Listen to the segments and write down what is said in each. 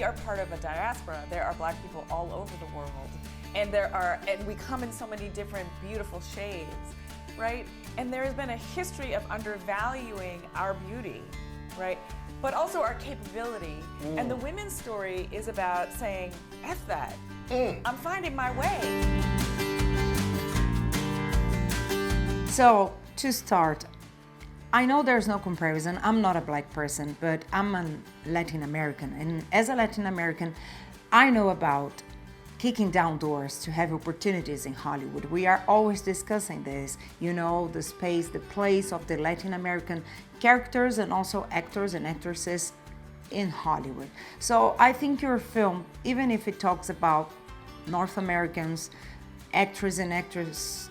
we are part of a diaspora. There are Black people all over the world, and we come in so many different beautiful shades, right? And there has been a history of undervaluing our beauty, right? But also our capability. And the women's story is about saying, F that. I'm finding my way. So, to start, I know there's no comparison. I'm not a Black person, but I'm a Latin American. And as a Latin American, I know about kicking down doors to have opportunities in Hollywood. We are always discussing this, you know, the space, the place of the Latin American characters and also actors and actresses in Hollywood. So I think your film, even if it talks about North Americans, actors and actors,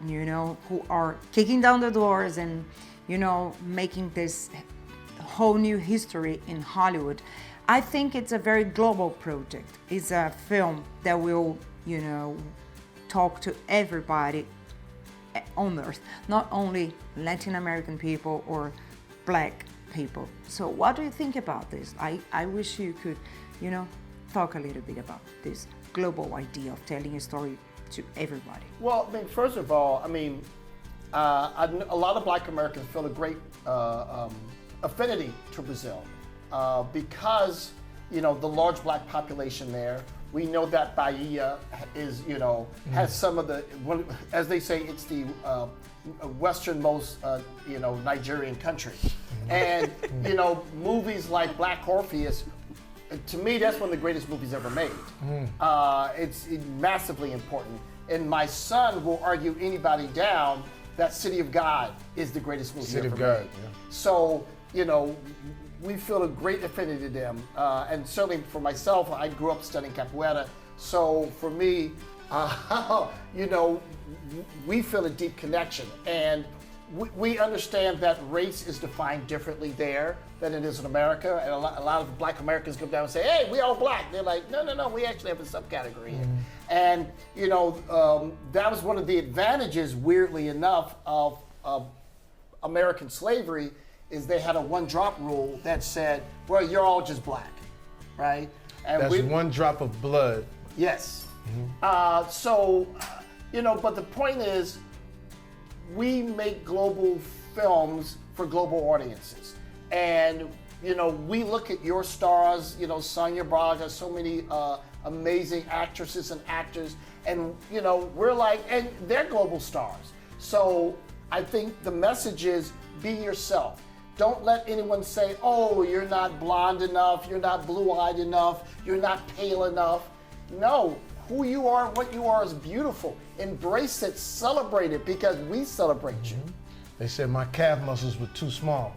you know, who are kicking down the doors and, you know, making this whole new history in Hollywood. I think it's a very global project. It's a film that will, you know, talk to everybody on Earth, not only Latin American people or Black people. So what do you think about this? I wish you could, you know, talk a little bit about this global idea of telling a story to everybody. Well, I mean, first of all, I mean, a lot of Black Americans feel a great affinity to Brazil because, you know, the large Black population there. We know that Bahia is, you know, has some of the, as they say, it's the westernmost, you know, Nigerian country. And, you know, movies like Black Orpheus, to me, that's one of the greatest movies ever made. It's massively important. And my son will argue anybody down that City of God is the greatest movie ever made. City of God, yeah. So, you know, we feel a great affinity to them. And certainly for myself, I grew up studying capoeira. So for me, you know, we feel a deep connection. And we understand that race is defined differently there than it is in America. And a lot of Black Americans come down and say, hey, we all Black. They're like, no, we actually have a subcategory here. And, you know, that was one of the advantages, weirdly enough, of American slavery, is they had a one-drop rule that said, well, you're all just Black, right? And that's one drop of blood. Yes. So, you know, but the point is, we make global films for global audiences. And, you know, we look at your stars, you know, Sonia Braga, so many amazing actresses and actors, and, you know, we're like, and they're global stars. So I think the message is, be yourself. Don't let anyone say, oh, you're not blonde enough, you're not blue-eyed enough, you're not pale enough. No, who you are, what you are is beautiful. Embrace it, celebrate it, because we celebrate you. They said my calf muscles were too small.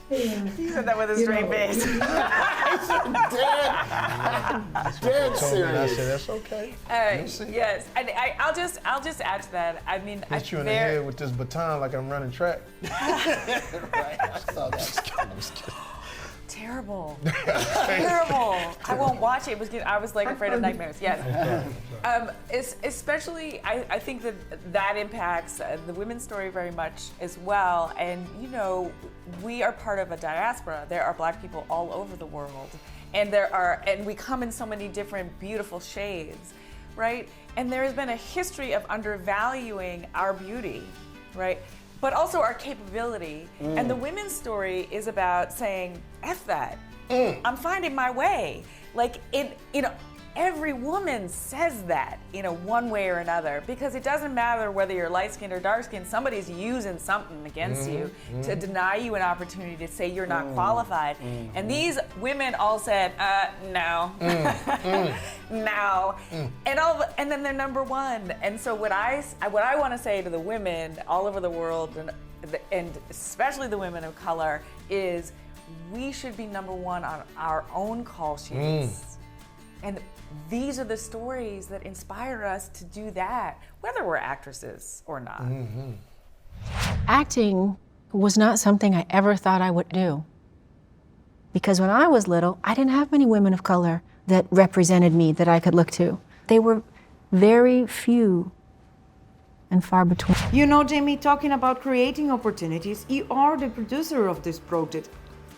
He said that with a straight face. Dead serious. I said, that's okay. Yes, and I'll just add to that. I mean, hit you in the head with this baton like I'm running track. Right, I saw that. Terrible. Terrible. I won't watch it. I was like afraid of nightmares. Yes. Especially, I think that impacts the women's story very much as well. And, you know, we are part of a diaspora. There are Black people all over the world. And we come in so many different beautiful shades, right? And there has been a history of undervaluing our beauty, right? But also our capability. And the women's story is about saying, F that. I'm finding my way. Like, you know, every woman says that, you know, one way or another, because it doesn't matter whether you're light-skinned or dark-skinned, somebody's using something against you to deny you an opportunity to say you're not qualified. And these women all said, no, no. And then they're number one. And so what I want to say to the women all over the world, and especially the women of color, is we should be number one on our own call sheets. And these are the stories that inspire us to do that, whether we're actresses or not. Acting was not something I ever thought I would do. Because when I was little, I didn't have many women of color that represented me that I could look to. They were very few and far between. You know, Jamie, talking about creating opportunities, you are the producer of this project,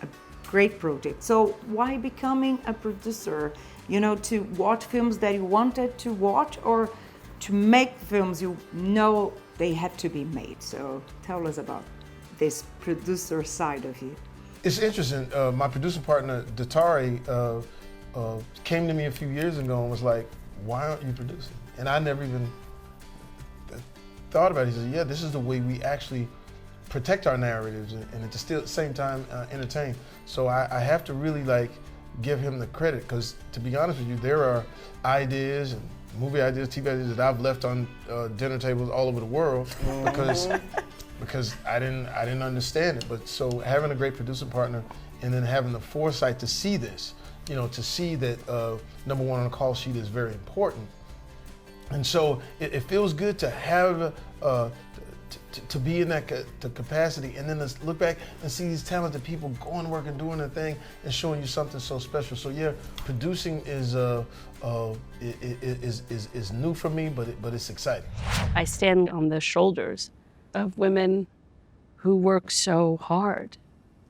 a great project. So why becoming a producer? You know, to watch films that you wanted to watch, or to make films you know they have to be made? So tell us about this producer side of you. It's interesting. My producer partner, Datari, came to me a few years ago and was like, why aren't you producing? And I never even thought about it. He said, yeah, this is the way we actually protect our narratives and at the same time entertain. So I have to really like give him the credit, because to be honest with you, there are ideas and movie ideas, TV ideas that I've left on dinner tables all over the world because I didn't understand it. But so having a great producer partner and then having the foresight to see this, you know, to see that number one on the call sheet is very important. And so it feels good to have, to be in that capacity, and then to look back and see these talented people going to work and doing their thing and showing you something so special. So yeah, producing is new for me, but it's exciting. I stand on the shoulders of women who work so hard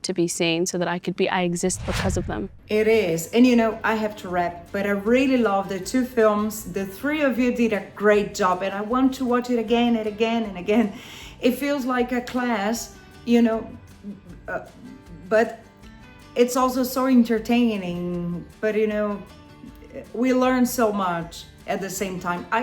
to be seen, so that I exist because of them. It is, and you know, I have to wrap, but I really love the two films. The three of you did a great job, and I want to watch it again and again and again. It feels like a class, you know, but it's also so entertaining. But you know, we learn so much at the same time. I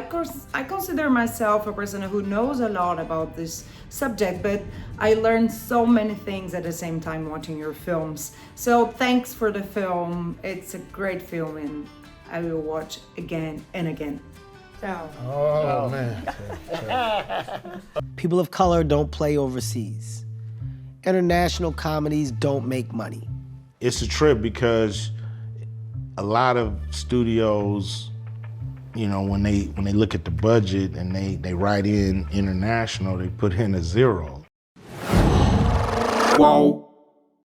consider myself a person who knows a lot about this subject, but I learned so many things at the same time watching your films. So thanks for the film. It's a great film, and I will watch again and again. Oh man. People of color don't play overseas. International comedies don't make money. It's a trip because a lot of studios, you know, when they look at the budget and they write in international, they put in a 0. Whoa.